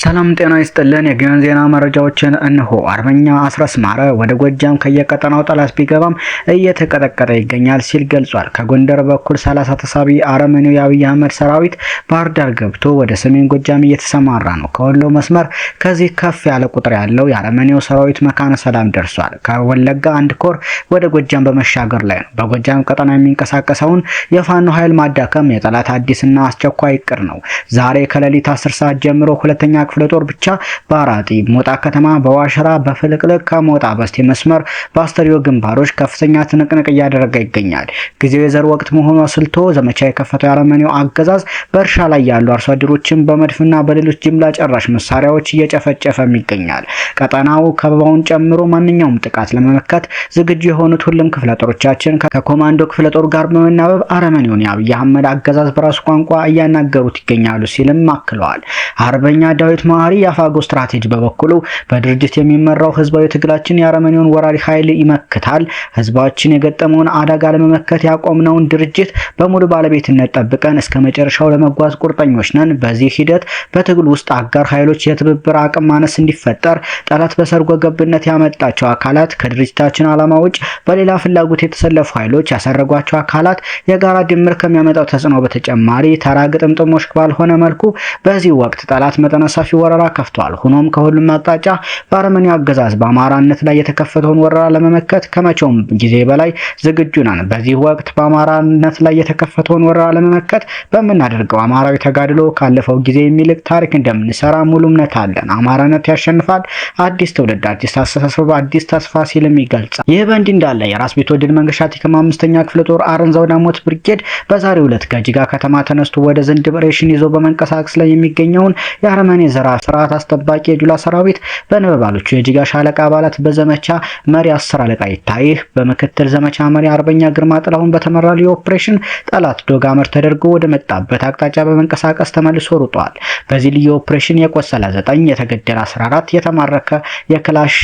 ሰላም ጤና ይስጥልን። የግዮን ዜና መረጃዎችን እንሆ። አርበኛ አስረስ ማረ ወደ ጎጃም ከየቀጠናው ጠላት ቢገባም እየተቀጠቀጠ ይገኛል ሲል ገልጿል። ከጎንደር በኩል 30 ተሳቢ አረመኔው የአብይ አህመድ ሰራዊት ባህር ዳር ገብቶ ወደ ሰሜን ጎጃም እየተሰማራ ነው። ከወሎ መስመር ከዚህ ከፍ ያለ ቁጥር ያለው የአረመኔው ሰራዊት መካነ ሰላም ደርሷል። ከወለጋ አንድ ኮር ወደ ጎጃም በመሻገር ላይ ነው። በጎጃም ቀጠና የሚንቀሳቀሰውን የፋኖ ኃይል ማዳከም የጠላት አዲስና አስቸኳይ እቅድ ነው። ዛሬ ከሌሊት 10 ሰዓት ጀምሮ ሁለተኛ ክፍለ ጦር ብቻ በአራጢ ሞጣ ከተማ በዋሸራ በፍልቅልቅ ከሞጣ በስቴ መስመር በአስተሪዮ ግንባሮች ከፍተኛ ትንቅንቅ እያደረገ ይገኛል። ጊዜው የዘር ወቅት መሆኑ አስልቶ ዘመቻ የከፈተው የአረመኔው አገዛዝ በእርሻ ላይ ያሉ አርሶ አደሮችን በመድፍና በሌሎች ጅምላ ጨራሽ መሳሪያዎች እየጨፈጨፈም ይገኛል። ቀጠናው ከበባውን ጨምሮ ማንኛውም ጥቃት ለመመከት ዝግጁ የሆኑት ሁሉም ክፍለ ጦሮቻችን ከኮማንዶ ክፍለ ጦር ጋር በመናበብ አረመኔውን የአብይ አህመድ አገዛዝ በራሱ ቋንቋ እያናገሩት ይገኛሉ ሲልም አክለዋል። አርበኛ ዳዊት ማሪ የአፋጎ ስትራቴጂ በበኩሉ በድርጅት የሚመራው ህዝባዊ ትግላችን የአረመኔውን ወራሪ ኃይል ይመክታል። ህዝባችን የገጠመውን አደጋ ለመመከት ያቆምነውን ድርጅት በሙሉ ባለቤትነት ጠብቀን እስከ መጨረሻው ለመጓዝ ቁርጠኞች ነን። በዚህ ሂደት በትግል ውስጥ አጋር ኃይሎች የትብብር አቅም ማነስ እንዲፈጠር ጠላት በሰርጎ ገብነት ያመጣቸው አካላት ከድርጅታችን ዓላማ ውጭ በሌላ ፍላጎት የተሰለፉ ኃይሎች ያሰረጓቸው አካላት የጋራ ድምር ከሚያመጣው ተጽዕኖ በተጨማሪ ተራ ግጥምጥሞሽ ባልሆነ መልኩ በዚህ ወቅት ጠላት መጠነ ሰፊ ወረራ ከፍቷል። ሆኖም ከሁሉም አቅጣጫ በአረመኔው አገዛዝ በአማራነት ላይ የተከፈተውን ወረራ ለመመከት ከመቼውም ጊዜ በላይ ዝግጁ ነን። በዚህ ወቅት በአማራነት ላይ የተከፈተውን ወረራ ለመመከት በምናደርገው አማራዊ ተጋድሎ ካለፈው ጊዜ የሚልቅ ታሪክ እንደምንሰራ ሙሉ እምነት አለን። አማራነት ያሸንፋል። አዲስ ትውልድ፣ አዲስ አስተሳሰብ፣ አዲስ ተስፋ ሲልም ይገልጻል። ይህ በእንዲህ እንዳለ የራስ ቢትወደድ መንገሻ ቲከማ 5ኛ ክፍለ ጦር አረንዛው ዳሞት ብርጌድ በዛሬው ዕለት ከጅጋ ከተማ ተነስቶ ወደ ዘንድብ ሬሽን ይዞ በመንቀሳቀስ ላይ የሚገኘውን የአረመኔ ስርዓት አስጠባቂ የጁላ ሰራዊት በነበልባሎቹ የጅጋ ሻለቃ አባላት በዘመቻ መሪ 10 አለቃ ይታይህ በምክትል ዘመቻ መሪ አርበኛ ግርማ ጥላሁን በተመራ ልዩ ኦፕሬሽን ጠላት ዶጋመር ተደርጎ ወደ መጣበት አቅጣጫ በመንቀሳቀስ ተመልሶ ሩጧል። በዚህ ልዩ ኦፕሬሽን የቆሰለ 9፣ የተገደለ 14፣ የተማረከ የክላሽ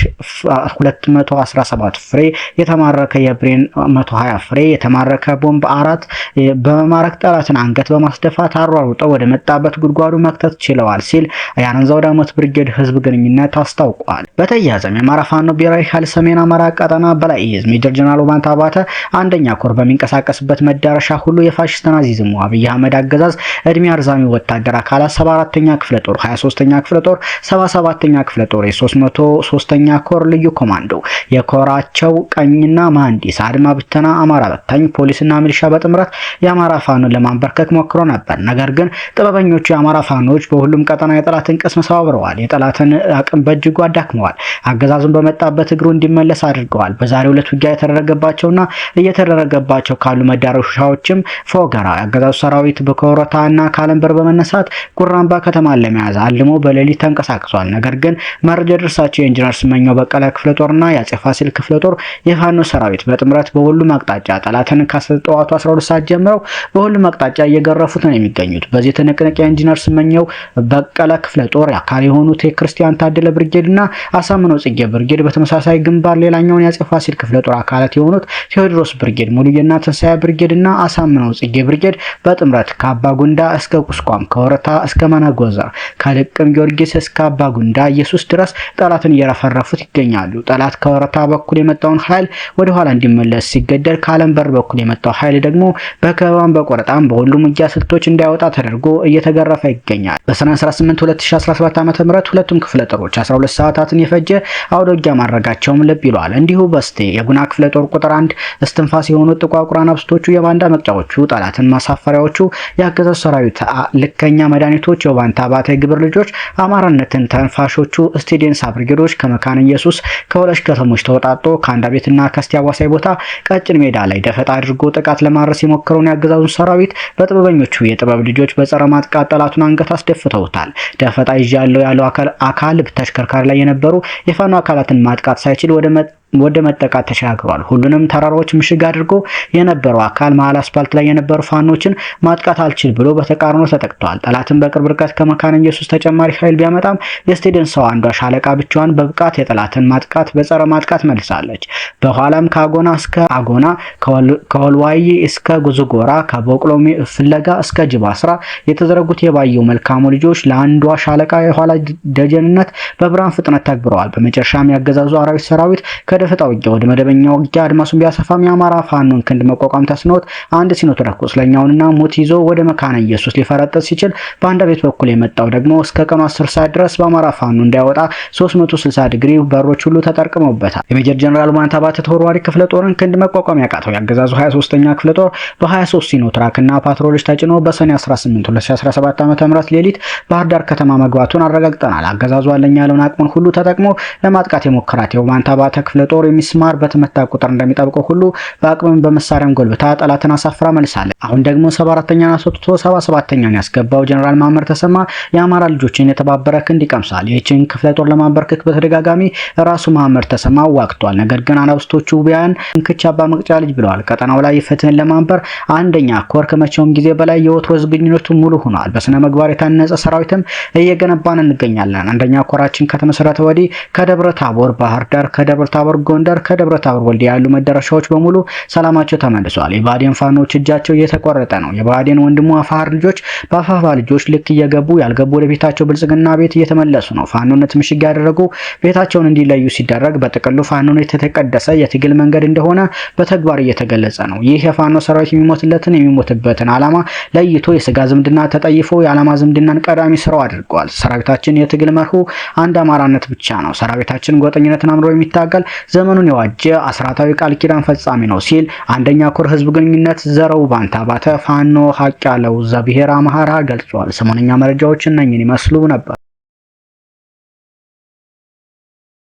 217 ፍሬ፣ የተማረከ የብሬን 120 ፍሬ፣ የተማረከ ቦምብ 4 በመማረክ ጠላትን አንገት በማስደፋት አሯሩጠው ወደ መጣበት ጉድጓዱ መክተት ችለዋል ሲል የአረንዛው ዳሞት ብርጌድ ህዝብ ግንኙነት አስታውቋል። በተያያዘም የአማራ ፋኖ ብሔራዊ ኃይል ሰሜን አማራ ቀጠና በላይ እዝ ሜጀር ጀነራል ባንታ አባተ አንደኛ ኮር በሚንቀሳቀስበት መዳረሻ ሁሉ የፋሽስት ናዚዝሙ አብይ አህመድ አገዛዝ እድሜ አርዛሚ ወታደር አካላት 74ኛ ክፍለ ጦር፣ 23ኛ ክፍለ ጦር፣ 77ኛ ክፍለ ጦር፣ የ303ኛ ኮር ልዩ ኮማንዶ የኮራቸው ቀኝና መሐንዲስ አድማ ብተና አማራ በታኝ ፖሊስና ሚሊሻ በጥምረት የአማራ ፋኖን ለማንበርከክ ሞክሮ ነበር። ነገር ግን ጥበበኞቹ የአማራ ፋኖች በሁሉም ቀጠና የጠላትን ቅስም ሰባብረዋል። የጠላትን አቅም በእጅጉ አዳክመዋል። አገዛዙን በመጣበት እግሩ እንዲመለስ አድርገዋል። በዛሬው ዕለት ውጊያ የተደረገባቸውና እየተደረገባቸው ካሉ መዳረሻዎችም ፎገራ የአገዛዙ ሰራዊት በኮረታና ካለምበር በመነሳት ጉራምባ ከተማን ለመያዝ አልሞ በሌሊት ተንቀሳቅሷል። ነገር ግን መረጃ ደርሳቸው የኢንጂነር ስመኛው በቀለ ክፍለ ጦርና የአጼ ፋሲል ክፍለ ጦር የፋኖ ሰራዊት በጥምረት በሁሉም አቅጣጫ ጠላትን ከጠዋቱ 12 ሰዓት ጀምረው በሁሉም አቅጣጫ እየገረፉት ነው የሚገኙት። በዚህ ትንቅንቅ የኢንጂነር ስመኛው በቀለ ክፍለ ጦር አካል የሆኑት የክርስቲያን ታደለ ብርጌድና አሳምነው ጽጌ ብርጌድ በተመሳሳይ ግንባር ሌላኛውን የአጼ ፋሲል ክፍለ ጦር አካላት የሆኑት ቴዎድሮስ ብርጌድ፣ ሙሉየና ተንሳያ ብርጌድና አሳምነው ጽጌ ብርጌድ በጥምረት ከአባ ጉንዳ እስከ ቁስቋም፣ ከወረታ እስከ መነጎዘር፣ ከልቅም ጊዮርጊስ እስከ አባ ጉንዳ ኢየሱስ ድረስ ጠላትን እየረፈረፉት ይገኛሉ። ጠላት ከወረታ በኩል የመጣውን ኃይል ወደ ኋላ እንዲመለስ ሲገደል፣ ከአለምበር በኩል የመጣው ኃይል ደግሞ በከባም በቆረጣም በሁሉም ውጊያ ስልቶች እንዳይወጣ ተደርጎ እየተገረፈ ይገኛል። በሰኔ 18 2017 ዓ.ም ሁለቱም ክፍለ ጦሮች 12 ሰዓታትን የፈጀ አውደ ውጊያ ማድረጋቸውም ልብ ይሏል። እንዲሁ በስቴ የጉና ክፍለ ጦር ቁጥር 1 እስትንፋስ የሆኑት ጥቋቁራ ነፍስቶቹ የባንዳ መቅጫዎቹ ጠላትን ማሳፈሪያዎቹ የአገዛዙ ሰራዊት ልከኛ መድኃኒቶች የባንታ አባተ ግብር ልጆች አማራነትን ተንፋሾቹ ስቴዲየንስ ብርጌዶች ከመካነ ኢየሱስ ከወለሽ ከተሞች ተወጣጦ ከአንዳ ቤትና ከስቲ አዋሳይ ቦታ ቀጭን ሜዳ ላይ ደፈጣ አድርጎ ጥቃት ለማድረስ የሞከረውን የአገዛዙን ሰራዊት በጥበበኞቹ የጥበብ ልጆች በጸረ ማጥቃት ጠላቱን አንገት አስደፍተውታል። ደፈጣ ይዣለው ያለው አካል ተሽከርካሪ ላይ የነበሩ የፋኖ አካላትን ማጥቃት ሳይችል ወደ ወደ መጠቃት ተሻግሯል። ሁሉንም ተራራዎች ምሽግ አድርጎ የነበረው አካል መሀል አስፓልት ላይ የነበሩ ፋኖችን ማጥቃት አልችል ብሎ በተቃርኖ ተጠቅቷል። ጠላትን በቅርብ ርቀት ከመካነ ኢየሱስ ተጨማሪ ኃይል ቢያመጣም የስቴደን ሰው አንዷ ሻለቃ ብቻዋን በብቃት የጠላትን ማጥቃት በጸረ ማጥቃት መልሳለች። በኋላም ከአጎና እስከ አጎና፣ ከወልዋይ እስከ ጉዝጎራ፣ ከቦቅሎ ፍለጋ እስከ ጅባስራ የተዘረጉት የባየው መልካሙ ልጆች ለአንዷ ሻለቃ የኋላ ደጀንነት በብርሃን ፍጥነት ተግብረዋል። በመጨረሻም ያገዛዙ አራዊት ሰራዊት ከደፈጣ ውጊያ ወደ መደበኛ ውጊያ አድማሱን ቢያሰፋም የአማራ ፋኖን ክንድ መቋቋም ተስኖት አንድ ሲኖትራክ ቁስለኛውንና ሙት ይዞ ወደ መካነ ኢየሱስ ሊፈረጥጥ ሲችል በአንድ ቤት በኩል የመጣው ደግሞ እስከ ቀኑ 10 ሰዓት ድረስ በአማራ ፋኖ እንዳይወጣ 360 ዲግሪ በሮች ሁሉ ተጠርቅመውበታል። የሜጀር ጀነራል ሙላቱ አባተ ተወርዋሪ ክፍለ ጦርን ክንድ መቋቋም ያቃተው ያገዛዙ 23ኛ ክፍለ ጦር በ23 ሲኖትራክና ፓትሮሎች ተጭኖ በሰኔ 18 2017 ዓ.ም ሌሊት ባህር ዳር ከተማ መግባቱን አረጋግጠናል። አገዛዙ አለኝ ያለውን አቅሙን ሁሉ ተጠቅሞ ለማጥቃት የሞከራት የሙላቱ አባተ ክፍለ ጦር የሚስማር በተመታ ቁጥር እንደሚጠብቀው ሁሉ በአቅምም በመሳሪያም ጎልብታ ጠላትን አሳፍራ መልሳለች። አሁን ደግሞ 74ኛን አስወጥቶ 77ኛን ያስገባው ጀነራል ማመር ተሰማ የአማራ ልጆችን የተባበረ ክንድ ይቀምሳል። ይህችን ክፍለ ጦር ለማንበርከክ በተደጋጋሚ ራሱ ማመር ተሰማ ዋግቷል። ነገር ግን አናብስቶቹ ቢያን እንክቻባ መቅጫ ልጅ ብለዋል። ቀጠናው ላይ ፍትህን ለማንበር አንደኛ ኮር ከመቼውም ጊዜ በላይ የወትሮ ዝግጁነቱ ሙሉ ሆኗል። በስነ ምግባር የታነጸ ሰራዊትም እየገነባን እንገኛለን። አንደኛ ኮራችን ከተመሰረተ ወዲህ ከደብረ ታቦር ባህር ዳር፣ ከደብረ ታቦር ጎንደር፣ ከደብረ ታቦር ወልዲያ ያሉ መዳረሻዎች በሙሉ ሰላማቸው ተመልሷል። የባዴን ፋኖች እጃቸው እየተቆረጠ ነው። የባዴን ወንድሙ አፋር ልጆች በአፋባ ልጆች ልክ እየገቡ ያልገቡ ወደ ቤታቸው ብልጽግና ቤት እየተመለሱ ነው። ፋኖነት ምሽግ ያደረጉ ቤታቸውን እንዲለዩ ሲደረግ በጥቅሉ ፋኖነት የተቀደሰ የትግል መንገድ እንደሆነ በተግባር እየተገለጸ ነው። ይህ የፋኖ ሰራዊት የሚሞትለትን የሚሞትበትን ዓላማ ለይቶ የስጋ ዝምድና ተጠይፎ የዓላማ ዝምድናን ቀዳሚ ስራው አድርጓል። ሰራዊታችን የትግል መርሁ አንድ አማራነት ብቻ ነው። ሰራዊታችን ጎጠኝነትን አምሮ የሚታገል ዘመኑን የዋጀ አስራታዊ ቃል ኪዳን ፈጻሚ ነው ሲል አንደኛ ኮር ህዝብ ግንኙነት ዘረው ባንታ ባተ ፋኖ ሀቅ ያለው ዘብሔር አማራ ገልጿል። ሰሞነኛ መረጃዎች እነኝን ይመስሉ ነበር።